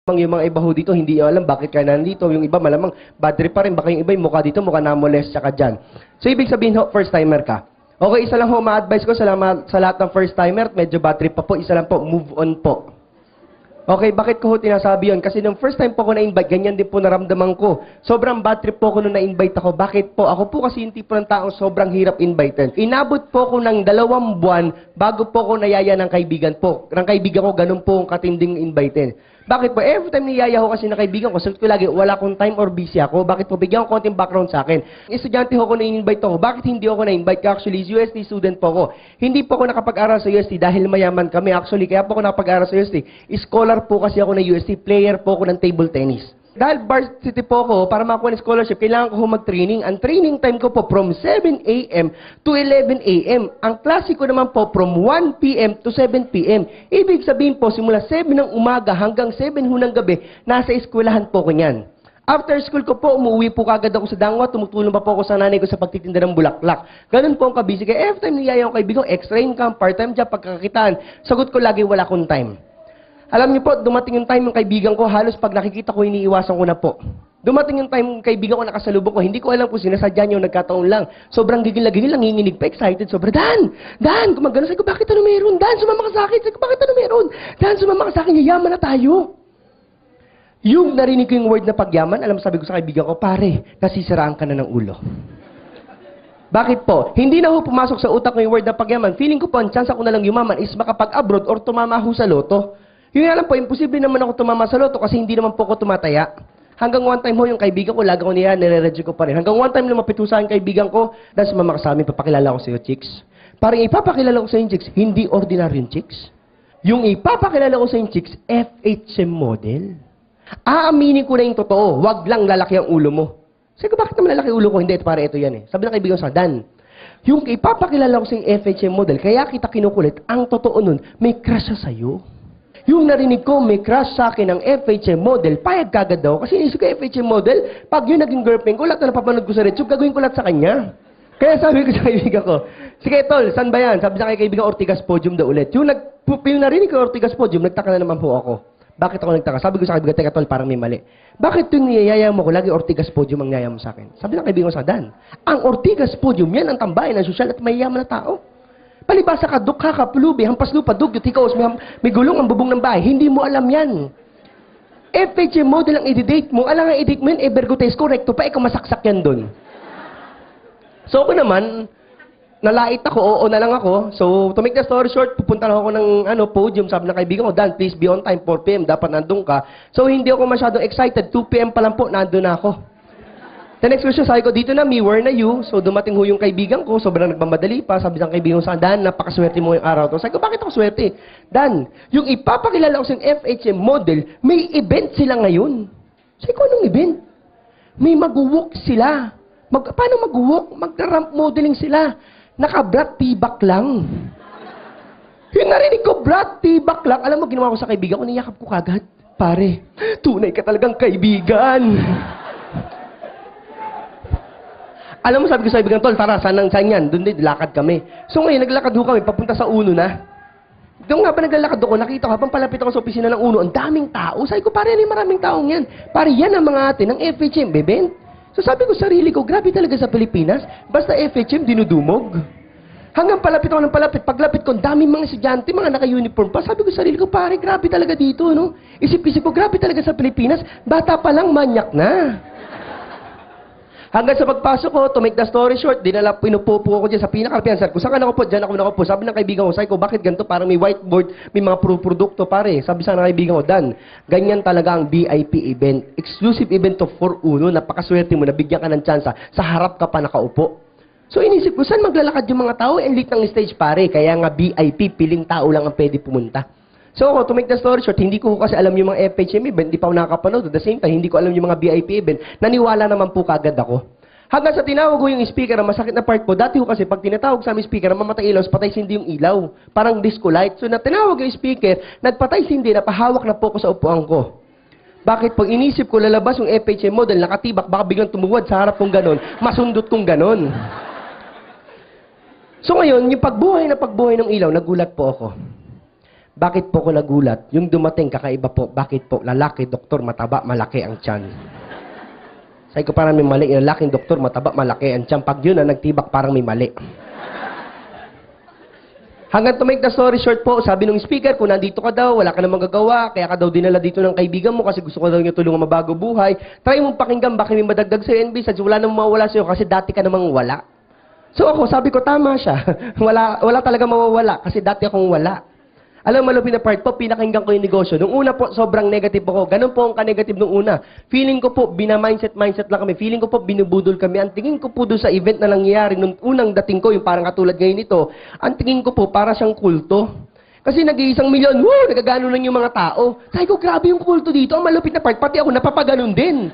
Yung mga iba ho dito, hindi nyo alam bakit ka nandito. Yung iba malamang bad trip pa rin. Baka yung iba yung mukha dito, mukha na-molest ka dyan. So, ibig sabihin ho, first timer ka. Okay, isa lang ho, ma-advise ko sa lahat ng first timer, medyo bad trip pa po, isa lang po, move on po. Okay, bakit ko ho tinasabi yun? Kasi nung first time po ko na-invite, ganyan din po naramdaman ko. Sobrang bad trip po ko nung na-invite ako. Bakit po? Ako po kasi yung tipo ng taong sobrang hirap invitean. Inabot po ko ng 2 buwan bago po ko nayaya ng kaibigan po. Ng kaibigan ko, ganun po ang katinding invitean. Bakit po? Every time niyaya ko kasi ng kaibigan ko, sagot ko lagi, wala akong time or busy ako. Bakit po? Bigyan ko konting background sa akin. Estudyante ho ko na-invite ako. Bakit hindi ako na-invite? Actually, UST student po ako. Hindi po ako nakapag-aral sa UST dahil mayaman kami. Actually, kaya po ako nakapag-aral sa UST. Scholar po kasi ako ng UST. Player po ako ng table tennis. Dahil varsity po ako, para makakuha ng scholarship, kailangan ko mag-training. Ang training time ko po from 7 a.m. to 11 a.m. Ang klase ko naman po from 1 p.m. to 7 p.m. Ibig sabihin po, simula 7 ng umaga hanggang 7 ng gabi, nasa eskwelahan po ko niyan. After school ko po, umuwi po kagad ako sa Dangwa, tumutulong pa po ako sa nanay ko sa pagtitinda ng bulaklak. Ganun po ang kabisi. Kaya every time niyaya ko kaibigan, extra income, part-time job, pagkakakitaan, sagot ko lagi, wala akong time. Alam niyo po, dumating yung time ng kaibigan ko, halos pag nakikita ko, iniiwasan ko na po. Dumating yung time ng kaibigan ko, nakasalubong ko, hindi ko alam kung sinasadya niyo, nagkataon lang. Sobrang gigil-gigil, nanginginig pa, excited, sobra, Dan, gumagano, sabi ko, bakit ano meron? Dan, sumama ka sa akin. Sabi ko, bakit ano meron? Dan, sumama ka sa akin, yayaman na tayo. Yung narinig ko yung word na pagyaman, alam sabi ko sa kaibigan ko, pare, nasisiraan ka na ng ulo. Bakit po? Hindi na ho pumasok sa utak ko yung word na pagyaman. Feeling ko po, ang chance ako na lang yumaman is makapag-abroad or tumama ho sa loto. Yung alam po, imposible naman ako tumama sa loto kasi hindi naman po ako tumataya. Hanggang one time ho, yung kaibigan ko, lagi ko niya, nire-reject ko pa rin. Hanggang one time lumapit ho sa akin kaibigan ko, dahil sumama ka sa amin, papakilala ko sa iyo, chicks. Parang ipapakilala ko sa iyo, chicks, hindi ordinaryong chicks. Yung ipapakilala ko sa iyo, chicks, FHM model. Aaminin ko na yung totoo, wag lang lalaki ang ulo mo. Sabi ko, bakit naman lalaki ulo ko? Hindi, para ito yan eh. Sabi ng kaibigan ko sa Dan, yung ipapakilala ko sa yung FHM model, kaya kita kinukulit, ang totoo nun, may crush siya sa'yo. Yung narinig ko, may crush sa akin ng FHM model, payag kagad daw. Kasi inisip ko FHM model, pag yun naging girlfriend ko, lahat na napapanood ko sa YouTube, gagawin ko lahat sa kanya. Kaya sabi ko sa kaibigan ko, sige tol, saan ba yan? Sabi sa kaibigan, Ortigas Podium daw ulit. Yung narinig ko Ortigas Podium, nagtaka na naman po ako. Bakit ako nagtaka? Sabi ko sa kaibigan, teka tol, parang may mali. Bakit yung niyayaya mo ko, lagi Ortigas Podium ang niyayaya mo sa akin? Sabi ng kaibigan ko sa Dan, ang Ortigas Podium, yan ang tambayan ng sosyal at mayayaman na tao. Palibasa ka, dukha ka, pulubi, hampas lupa, dugyot, hikaos, may gulong ang bubong ng bahay. Hindi mo alam yan. FHM model ang i-date mo. Alam nga i-date mo yun, Bergutes, correcto pa, ikaw masaksak yan dun. So ako naman, nalait ako, oo na lang ako. So, to make the story short, pupunta lang ako ng podium. Sabi ng kaibigan ko, Dan, please be on time, 4 p.m. Dapat nandun ka. So, hindi ako masyadong excited. 2 p.m. pa lang po, nandun na ako. The next question, sabi ko, dito na, me, where na you? So, dumating ho yung kaibigan ko, sobrang nagmamadali pa. Sabi ng kaibigan ko sa Dan, napakaswerte mo yung araw to. Sabi ko, bakit ako swerte? Dan, yung ipapakilala ko sa FHM model, may event sila ngayon. Sabi ko, anong event? May mag-walk sila. Paano mag-walk? Mag-ramp modeling sila. Naka-brat tibak lang. Yung narinig ko, brat tibak lang. Alam mo, ginawa ko sa kaibigan ko, niyakap ko kagad. Pare, tunay ka talagang kaibigan. Alam mo, sabi ko sa kaibigan, tol, tara, saan yan? Doon din, lakad kami. So ngayon, naglakad ho kami, papunta sa Uno na. Doon nga ba naglalakad ako, nakita ko, habang palapit ako sa opisina ng Uno, ang daming tao. Sabi ko, pare, maraming taong yan. Pare, yan ang mga atin, ng FHM, beben. So sabi ko, sarili ko, grabe talaga sa Pilipinas, basta FHM, dinudumog. Hanggang palapit ako ng palapit, paglapit ko, daming mga estudyante, mga naka-uniform pa. Sabi ko, sarili ko, pare, grabe talaga dito, no? Isip-isip ko, grabe talaga sa Pilipinas, bata pa lang, manyak na. Hanggang sa pagpasok ko, to make the story short, pinupupo ko dyan sa pinaka-alpian. Sir, kung saan ka nakaupo, dyan ako nakaupo. Sabi ng kaibigan ko, sabi ko, bakit ganito? Parang may whiteboard, may mga produkto, pare. Sabi sa kaibigan ko, Dan, ganyan talaga ang VIP event. Exclusive event to for Uno. Napakaswerte mo, nabigyan ka ng tsansa. Sa harap ka pa nakaupo. So inisip ko, saan maglalakad yung mga tao? Ang lit ng stage, pare. Kaya nga VIP, piling tao lang ang pwede pumunta. So, to make the story short, hindi ko kasi alam yung mga FHM event, hindi pa ako nakakapanood. At the same time, hindi ko alam yung mga VIP event. Naniwala naman po kagad ako. Hanggang sa tinawag ko yung speaker, ang masakit na part po, dati ko kasi pag tinatawag sa aming speaker, mamatay ilaw, patay sindi yung ilaw. Parang disco light. So, tinawag yung speaker, nagpatay sindi, napahawak na po ko sa upuan ko. Bakit? Pag inisip ko, lalabas yung FHM model, nakatibak, baka biglang tumuwad sa harap kong ganon, masundot kong ganon. So, ngayon, yung pagbuhay ng ilaw, nagulat po ako. Bakit po ko nagulat? Yung dumating, kakaiba po. Bakit po? Lalaki, doktor, mataba, malaki ang tiyan. Sabi ko, parang may mali. Lalaking doktor, mataba, malaki ang tiyan. Pag yun na nagtibak, parang may mali. Hanggang to make the story short po, sabi ng speaker, kung nandito ka daw, wala ka namang gagawa, kaya ka daw dinala dito ng kaibigan mo kasi gusto ko daw niya tulungan mabago buhay. Try mong pakinggan, baka may madagdag sa NB, sabi wala namang mawawala sa'yo kasi dati ka namang wala. So ako, sabi ko, tama siya. wala talaga mawawala kasi dati akong wala. Alam mo, malupit na part po, pinakinggan ko yung negosyo. Nung una po, sobrang negative ako. Ganun po ang ka-negative nung una. Feeling ko po, bina-mindset lang kami. Feeling ko po, binubudol kami. Ang tingin ko po doon sa event na nangyayari nung unang dating ko, yung parang katulad ngayon ito, ang tingin ko po, para siyang kulto. Kasi nag-1 milyon, woo, nagagano lang yung mga tao. Sabi ko, grabe yung kulto dito. Ang malupit na part, pati ako napapaganon din.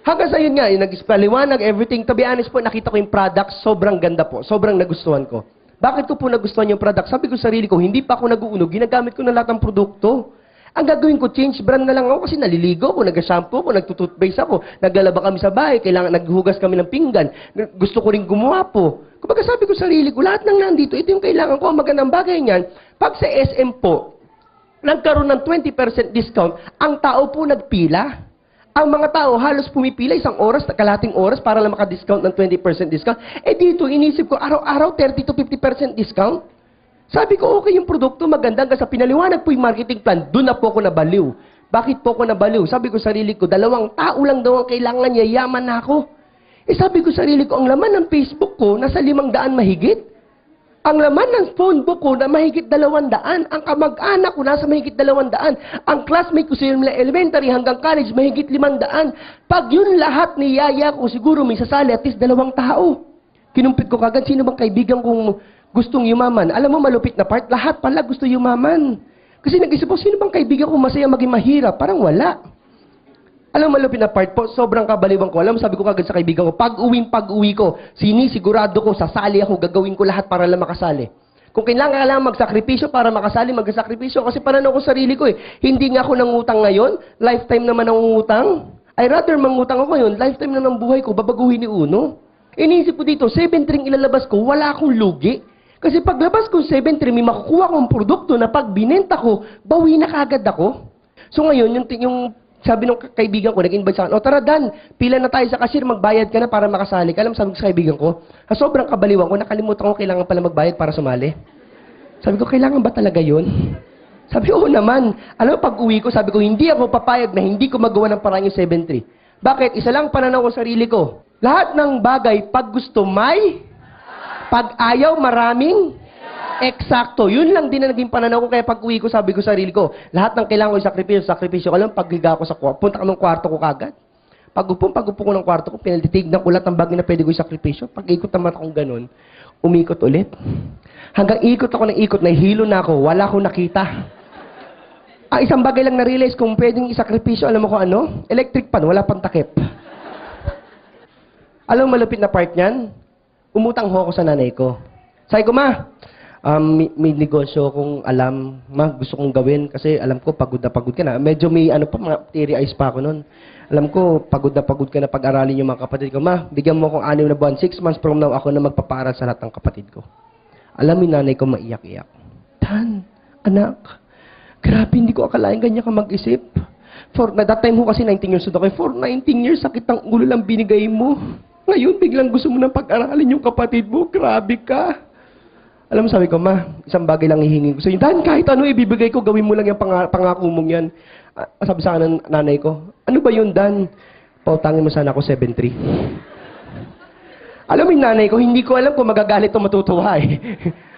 Hanggang sa yun nga, yung nag-ispaliwanag, everything. To be honest po, nakita ko yung product, sobrang ganda po. Sobrang nagustuhan ko. Bakit ko po nagustuhan yung product? Sabi ko sa sarili ko, hindi pa ako nag-uunog, ginagamit ko na lahat ng produkto. Ang gagawin ko, change brand na lang ako kasi naliligo ako, nag-shampoo ako, nagtutoothpaste ako, naglalaba kami sa bahay, naghuhugas kami ng pinggan, gusto ko rin gumawa po. Kumbaga sabi ko sa sarili ko, lahat ng nandito, ito yung kailangan ko, ang magandang bagay niyan. Pag sa SM po, nagkaroon ng 20% discount, ang tao po nagpila. Ang mga tao halos pumipila 1 oras, kalating oras para lang maka-discount ng 20% discount. Eh dito, inisip ko, araw-araw 30 to 50% discount. Sabi ko, okay yung produkto, maganda. Hanggang sa pinaliwanag po yung marketing plan, doon na po ako nabaliw. Bakit po ako nabaliw? Sabi ko sarili ko, 2 tao lang daw ang kailangan niya, yaman na ako. Eh sabi ko sarili ko, ang laman ng Facebook ko, nasa 500 mahigit. Ang laman ng phone book ko na mahigit 200. Ang kamag-anak ko nasa mahigit 200. Ang classmate ko sa elementary hanggang college mahigit 500. Pag yun lahat ni yaya ko, siguro may sasali at least 2 tao. Kinumpit ko kagad, sino bang kaibigan kong gustong yumaman? Alam mo, malupit na part, lahat pala gusto yumaman. Kasi nag-isip ko, sino bang kaibigan kong masaya maging mahirap? Parang wala. Alam mo, malupit na part po, sobrang kabaliwan ko. Alam mo, sabi ko kagad sa kaibigan ko, pag-uwi ko, sigurado ko, sasali ako, gagawin ko lahat para lang makasali. Kung kailangan magsakripisyo para makasali, magsakripisyo. Kasi parang ako sarili ko eh. Hindi nga ako nangutang ngayon, lifetime naman ang utang. I rather mangutang ako ngayon, lifetime na ng buhay ko, babaguhin ni Uno. Iniisip ko dito, 7 ring ilalabas ko, wala akong lugi. Kasi paglabas ko 7 ring, may makukuha akong produkto na pag binenta ko, bawi na kagad ako. So ngayon, yung sabi ng kaibigan ko, nag-invite sa akin, o tara Dan, pila na tayo sa cashier, magbayad ka na para makasali ka. Alam, sabi ko sa kaibigan ko, sobrang kabaliwan ko, nakalimutan ko kailangan pala magbayad para sumali. Sabi ko, kailangan ba talaga yun? Sabi ko, oo naman. Alam mo, pag uwi ko, sabi ko, hindi ako papayag na hindi ko magawa ng parang yung 7-3. Bakit? Isa lang pananaw ko sarili ko. Lahat ng bagay, pag gusto may, pag ayaw maraming, eksakto. Yun lang din na naging pananaw ko. Kaya pag uwi ko, sabi ko sa sarili ko, lahat ng kailangan ko sakripisyo. Alam, paghiga ko sa kwarto, punta ka ng kwarto ko kagad. Pag upo ko ng kwarto ko, pinalitignan ko lahat ng bagay na pwede ko sakripisyo. Pag ikot naman akong ganun, umikot ulit. Hanggang ikot ako ng ikot, nahihilo na ako, wala akong nakita. Isang bagay lang na-realize kung pwedeng isakripisyo, alam mo ko ano? Electric pan, wala pang takip. Alam mo, malupit na part niyan? Umutang ho ako sa nanay ko. Sabi ko, ma, may negosyo kong alam, ma, gusto kong gawin kasi alam ko pagod na pagod ka na. Medyo may mga teary eyes pa ako noon. Alam ko pagod ka na pag-aralin yung mga kapatid ko. Ma, bigyan mo akong 6 na buwan, 6 months from now ako na magpapaaral sa lahat ng kapatid ko. Alam mo, nanay ko maiyak-iyak. Dan, anak, grabe, hindi ko akalain ganyan ka mag-isip. That time ho kasi 19 years old ako. For 19 years, sakit ang ulo lang binigay mo. Ngayon, biglang gusto mo na pag-aralin yung kapatid mo. Grabe ka. Alam mo, sabi ko, ma, isang bagay lang hihingin ko sa'yo. Dan, kahit ano ibibigay ko, gawin mo lang yung pangako mong yan. Sabi sa akin ng nanay ko, ano ba yun, Dan? Pautangin mo sana ako 7-3. Alam mo yung nanay ko, hindi ko alam kung magagalit o matutuwa eh.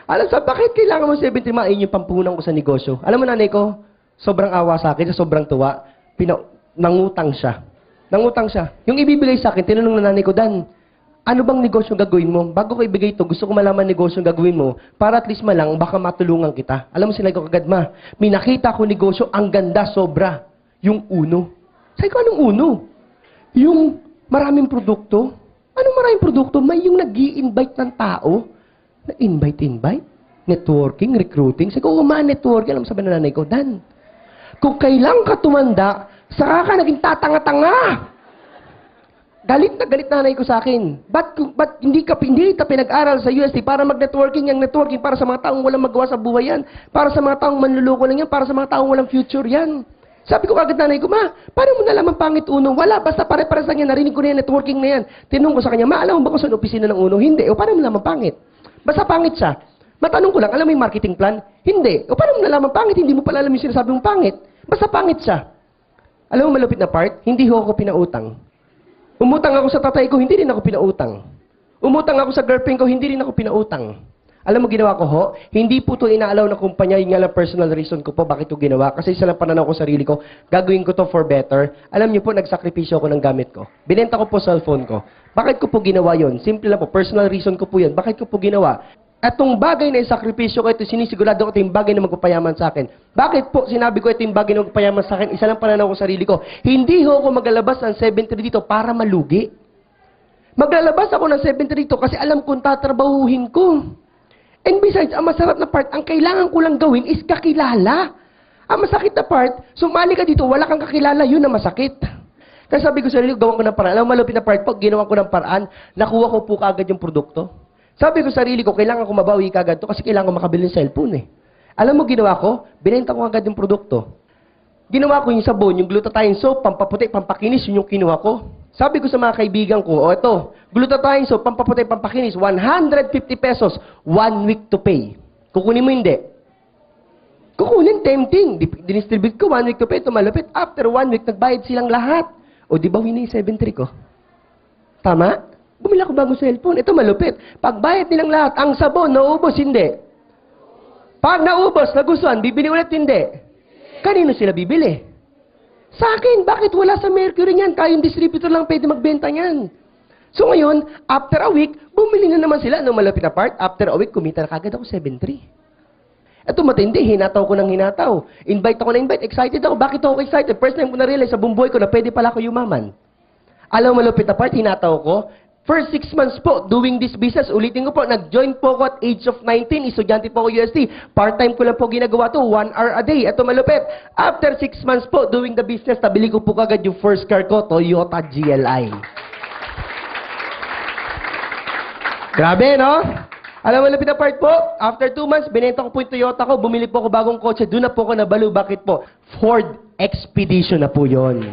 Alam sa bakit kailangan mo 7-3? Main yung pampunan ko sa negosyo. Alam mo nanay ko, sobrang awa sa akin, sa sobrang tuwa, nangutang siya. Nangutang siya. Yung ibibigay sa akin, tinanong na nanay ko, Dan, ano bang negosyo gagawin mo? Bago ko ibigay ito, gusto ko malaman negosyo gagawin mo para at least malang baka matulungan kita. Alam mo sila ko kagad, ma, may nakita ko negosyo, ang ganda, sobra. Yung Uno. Sabi ko, anong Uno? Yung maraming produkto. Anong maraming produkto? May yung nag-i-invite ng tao. Na-invite? Networking, recruiting. Sabi ko, networking. Alam mo sabi na nanay ko, Dan, kung kailang ka tumanda, saka ka naging tatanga-tanga. Galit na galit nanay ko sa akin. Ba't hindi kita pinag-aral sa UST para mag-networking? Yung networking para sa mga taong walang magawa sa buhay yan. Para sa mga taong manluloko lang yan. Para sa mga taong walang future yan. Sabi ko agad nanay ko, ma, paano mo nalaman pangit uno? Wala, basta pare-pares lang yan. Narinig ko na yan, networking na yan. Tinanong ko sa kanya, ma, alam mo ba kung saan opisina ng uno? Hindi. O paano mo nalaman pangit? Basta pangit siya. Matanong ko lang, alam mo yung marketing plan? Hindi. O paano mo nalaman pangit? Hindi mo pala alam yung sinasabi mong pangit. Basta pangit siya. Alam mo malupit na part? Hindi ho ako pinautang. Umutang ako sa tatay ko, hindi rin ako pinautang. Umutang ako sa girlfriend ko, hindi rin ako pinautang. Alam mo ginawa ko ho? Hindi po ito inaalaw na kumpanya, yung nga lang personal reason ko po bakit ito ginawa. Kasi isa lang pananaw ko sarili ko, gagawin ko to for better. Alam niyo po, nagsakripisyo ako ng gamit ko. Binenta ko po cellphone ko. Bakit ko po ginawa yon? Simple lang po, personal reason ko po yun. Bakit ko po ginawa? Atong bagay na isakripisyo ko, ito sinisigurado ko ito yung bagay na magpapayaman sa akin. Bakit po sinabi ko ito yung bagay na magpapayaman sa akin? Isa lang pananaw ko sarili ko. Hindi ho ako maglalabas ng 7.3 dito para malugi. Maglalabas ako ng 7.3 dito kasi alam kong tatrabahuhin ko. And besides, ang masarap na part, ang kailangan ko lang gawin is kakilala. Ang masakit na part, sumali ka dito, wala kang kakilala, yun ang masakit. Kaya sabi ko sa sarili ko, gawan ko ng paraan. Alam mo, malupit na part po, ginawa ko ng paraan, nakuha ko po kaagad yung produkto. Sabi ko sa sarili ko, kailangan ko mabawi kagad to kasi kailangan ko makabili ng cellphone eh. Alam mo ginawa ko? Binenta ko agad yung produkto. Ginawa ko yung sabon, yung glutathione soap, pampaputi, pampakinis, yun yung kinuha ko. Sabi ko sa mga kaibigan ko, ito, glutathione soap, pampaputi, pampakinis, 150 pesos, 1 week to pay. Kukunin mo hindi. Kukunin, tempting. Dinistribute ko, 1 week to pay, ito malupit. After 1 week, nagbayad silang lahat. O di ba win yung 7.3 ko? Tama? Bumili ako bagong cellphone. Ito malupit. Pagbayad nilang lahat, ang sabon, naubos, hindi. Pag naubos, nagustuhan, bibili ulit, hindi. Kanino sila bibili? Sa akin. Bakit wala sa Mercury niyan? Tayong distributor lang pwede magbenta niyan. So ngayon, after a week, bumili na naman sila. Anong malupit na part? After a week, kumita na kagad ako 7.3. Ito matindi, hinataw ko ng hinataw. Invite ako na invite, excited ako. Bakit ako excited? First time ko na-realize sa bumbuhay ko na pwede pala ako yumaman. Alam mo malupit na part, hinataw ko. First 6 months po, doing this business, ulitin ko po, nag-join po ako at age of 19, estudyante po ako UST. Part-time ko lang po ginagawa to, 1 hour a day. Ito malupit. After 6 months po, doing the business, nabili ko po kagad yung first car ko, Toyota GLI. Grabe, no? Alam mo, malupit na part po, after 2 months, binenta ko po yung Toyota ko, bumili po ako bagong kotse, doon na po ako nabalo. Bakit po? Ford Expedition na po yon.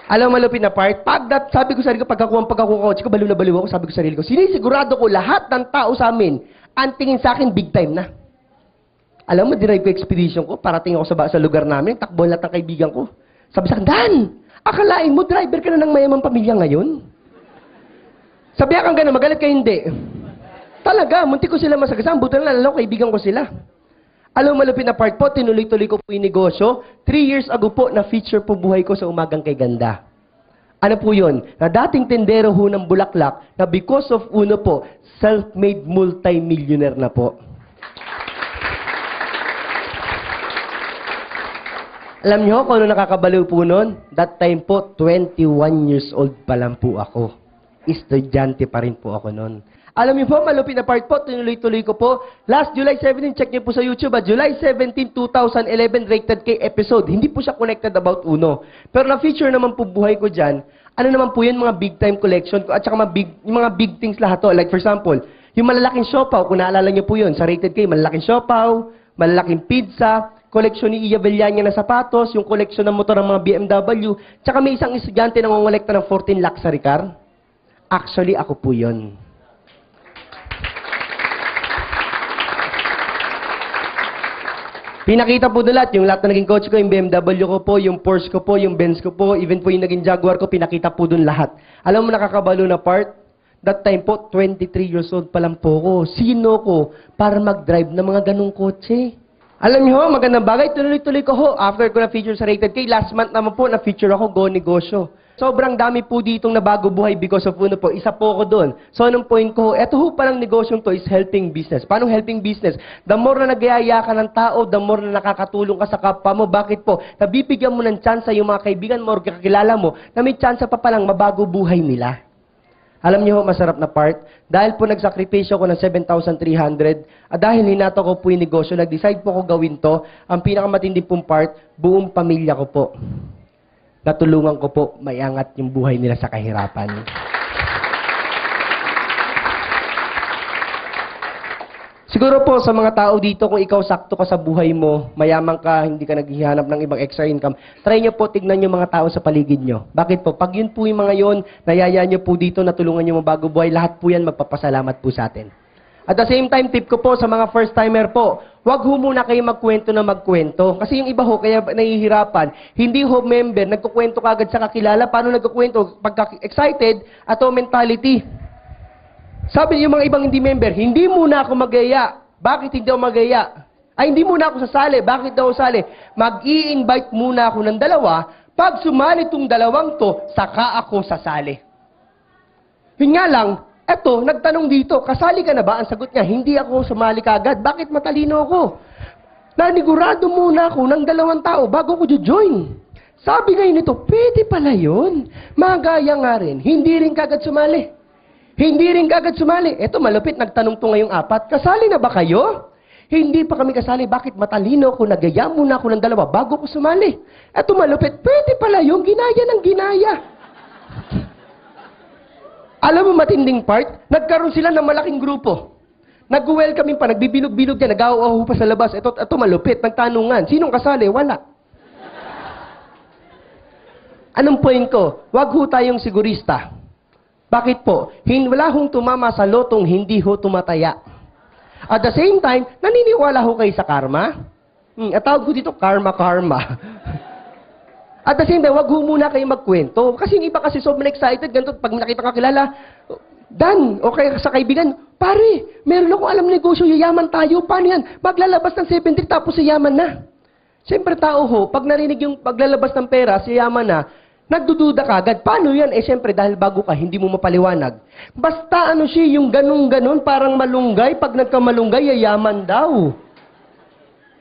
Alam mo, malupit na part, sabi ko sa sarili ko, pagkakuha coach ko, baliw na baliw ako, sabi ko sa sarili ko, sinisigurado ko lahat ng tao sa amin, ang tingin sa akin, big time na. Alam mo, derive ko expedition ko, parating ako sa lugar namin, takbo lahat ng kaibigan ko. Sabi sa akin, Dan, akalain mo, driver ka na ng mayamang pamilya ngayon? Sabi kang gano'n, magalit ka hindi. Talaga, munti ko sila masagasaan, buto na lalo, kaibigan ko sila. Alam mo, malupit na part po, tinuloy-tuloy ko po yung negosyo. 3 years ago po, na-feature po buhay ko sa Umagang Kay Ganda. Ano po yun? Na dating tendero ho ng Bulaklak, na because of uno po, self-made multi-millionaire na po. Alam niyo kung ano nakakabaliw po nun? That time po, 21 years old pa lang po ako. Estudyante pa rin po ako nun. Alam niyo po, malupit na part po, tinuloy-tuloy ko po. Last July 17, check niyo po sa YouTube, July 17, 2011, Rated K episode. Hindi po siya connected about Uno. Pero na-feature naman po buhay ko dyan. Ano naman po yun, mga big-time collection ko, at saka yung mga big things lahat to. Like for example, yung malalaking siopaw, kung naalala niyo po yun, sa Rated K, malalaking siopaw, malalaking pizza, koleksyon ni Iya Villania na sapatos, yung koleksyon ng motor ng mga BMW, tsaka may isang estudyante na ngongolekta ng 14 luxury car. Actually, ako po yun. Pinakita po na lahat, yung lahat na naging coach ko, yung BMW ko po, yung Porsche ko po, yung Benz ko po, even po yung naging Jaguar ko, pinakita po dun lahat. Alam mo nakakabalo na part? That time po, 23 years old pa lang po ko. Sino ko para mag-drive ng mga ganong kotse? Alam niyo ho, magandang bagay, tuloy-tuloy ko ho. After ko na-feature sa Rated K, last month naman po, na-feature ako, Go Negosyo. Sobrang dami po ditong nabago buhay because of uno po. Isa po ako doon. So, anong point ko? Eto ho palang negosyong to is helping business. Paano helping business? The more na nagyayaya ka ng tao, the more na nakakatulong ka sa kapwa mo. Bakit po? Nabibigyan mo ng chance yung mga kaibigan mo o kakilala mo na may chance pa palang mabago buhay nila. Alam niyo ho, masarap na part. Dahil po nagsakripisyo ko ng 7,300 at dahil hinato ko po yung negosyo, nag-decide po ko gawin to. Ang pinakamatindi pong part, buong pamilya ko po. natulungan ko po maiangat yung buhay nila sa kahirapan. Siguro po sa mga tao dito, kung ikaw sakto ka sa buhay mo, mayaman ka, hindi ka naghihanap ng ibang extra income, try nyo po tignan yung mga tao sa paligid nyo. Bakit po? Pag yun po yung mga yun, nayaya nyo po dito, natulungan nyo mabago buhay, lahat po yan magpapasalamat po sa atin. At the same time, tip ko po sa mga first timer po, wag ho muna kayo magkwento na magkwento. Kasi yung iba ho, kaya nahihirapan, hindi ho member, nagkukwento kagad sa kakilala. Paano nagkukwento? Pagka excited, ato mentality. Sabi yung mga ibang hindi member, hindi muna ako magaya. Bakit hindi ako magaya? Ay, hindi muna ako sasali. Bakit daw sasali? Mag-i-invite muna ako ng dalawa. Pag sumali itong dalawang to, saka ako sasali. Yun nga lang, eto, nagtanong dito, kasali ka na ba? Ang sagot niya, hindi ako sumali kagad. Bakit matalino ako? Nanigurado muna ako ng dalawang tao bago ko join. Sabi ngayon nito, pwede pala yun. Magaya nga rin, hindi rin kagad sumali. Hindi rin kagad sumali. Eto, malupit, nagtanong to ngayong apat, kasali na ba kayo? Hindi pa kami kasali. Bakit matalino ako? Nagaya muna ako ng dalawa bago ko sumali. Eto, malupit, pwede pala yung ginaya ng ginaya. Alam mo matinding part? Nagkaroon sila ng malaking grupo. Nag-welcome pa, nagbibilog-bilog yan, nag-aho pa sa labas. Ito malupit, nagtanungan. Sinong kasali? Wala. Anong point ko? Wag ho tayong sigurista. Bakit po? Wala hong tumama sa lotong hindi ho tumataya. At the same time, naniniwala ho kayo sa karma? At tawag ko dito, karma. At the same time, wag ho muna kayo magkwento. Kasi yung iba kasi sobrang excited, ganito, pag nakita ka kilala, Dan, okay sa kaibigan, pare, meron akong alam negosyo, yayaman tayo, paano yan? Maglalabas ng 70 tapos yayaman na. Siyempre tao ho, pag narinig yung paglalabas ng pera, yayaman na, nagdududa ka agad. Paano yan? Siyempre, dahil bago ka, hindi mo mapaliwanag. Basta siya, yung ganun-ganun, parang malunggay, pag nagkamalunggay, yayaman daw.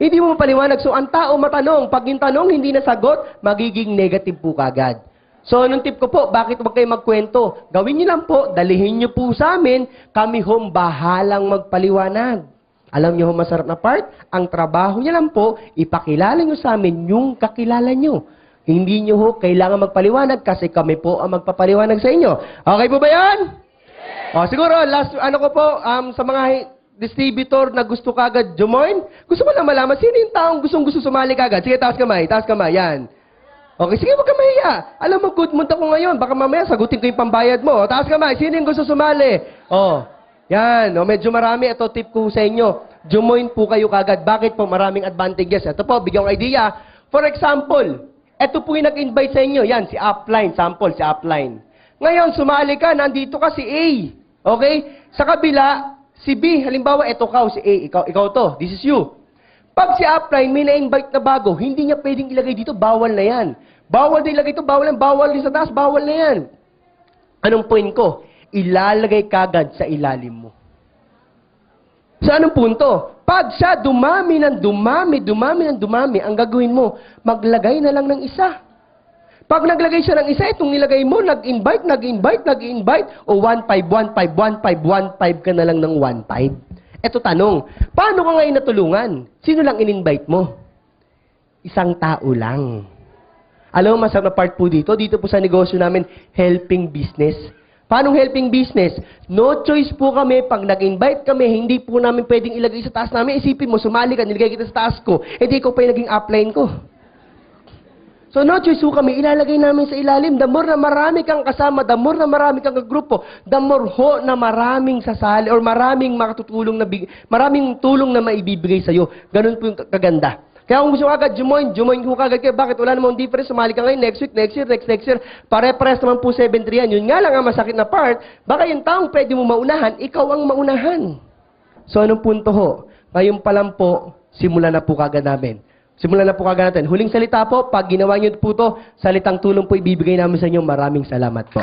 Hindi mo mapaliwanag. So, ang tao matanong. Pag yung tanong hindi nasagot, magiging negative po kagad. So, anong tip ko po? Bakit huwag kayo magkwento? Gawin niyo lang po, dalihin niyo po sa amin, kami hong bahalang magpaliwanag. Alam niyo masarap na part? Ang trabaho niya lang po, ipakilala niyo sa amin yung kakilala niyo. Hindi niyo ho kailangan magpaliwanag kasi kami po ang magpapaliwanag sa inyo. Okay po ba yan? Yes. O, siguro, last, ko po, sa mga distributor na gusto kagad join, gusto ko lang malaman, sino yung taong gustong-gusto sumali kagad? Sige, taas kamay, yan. Okay, sige, wag ka mahiya. Alam mo, good mood ako ngayon, baka mamaya sagutin ko yung pambayad mo. O, taas kamay, sino yung gusto sumali? O, yan, medyo marami, ito tip ko sa inyo. Join po kayo kagad. Bakit po? Maraming advantages. Ito po, bigyan ko idea. For example, ito po yung nag-invite sa inyo. Yan, si Upline. Sample, si Upline. Ngayon, sumali ka, nandito ka si A. Okay? Sa kabila, si B. Halimbawa, ito ka, si A. Ikaw to. This is you. Pag si Upline, may na-invite na bago, hindi niya pwedeng ilagay dito, bawal na yan. Bawal na ilagay ito, bawal din sa taas, bawal na yan. Anong point ko? Ilalagay kagad sa ilalim mo. Sa anong punto? Pag siya dumami, ang gagawin mo, maglagay na lang ng isa. Pag naglagay siya ng isa, itong nilagay mo, nag-invite, o 1.5 ka na lang ng 1.5. Eto tanong, paano ka ngayon natulungan? Sino lang in-invite mo? Isang tao lang. Alam mo, masarap na part po dito po sa negosyo namin, helping business. Paano helping business? No choice po kami. Pag nag-invite kami, hindi po namin pwedeng ilagay sa taas namin. Isipin mo, sumali ka, nilagay kita sa taas ko. Di ko pa yung naging upline ko. So no choice po kami, ilalagay namin sa ilalim. The more na marami kang kasama, the more na marami kang grupo, the more ho na maraming sasali or maraming makatutulong na maraming tulong na maibibigay sa iyo. Ganun po yung kaganda. Kaya kung gusto ka agad, join ko agad kayo. Bakit? Wala namang difference. Sumali ka ngayon, next week, next year. Pare-pares naman po 7-3 yan. Yun nga lang ang masakit na part. Baka yung taong pwede mo maunahan, ikaw ang maunahan. So, anong punto ho? Ngayon pa lang po, simulan na po kagad namin. Simulan na po kagad natin. Huling salita po, pag ginawa niyo po to, salitang tulong po ibibigay namin sa inyo. Maraming salamat po.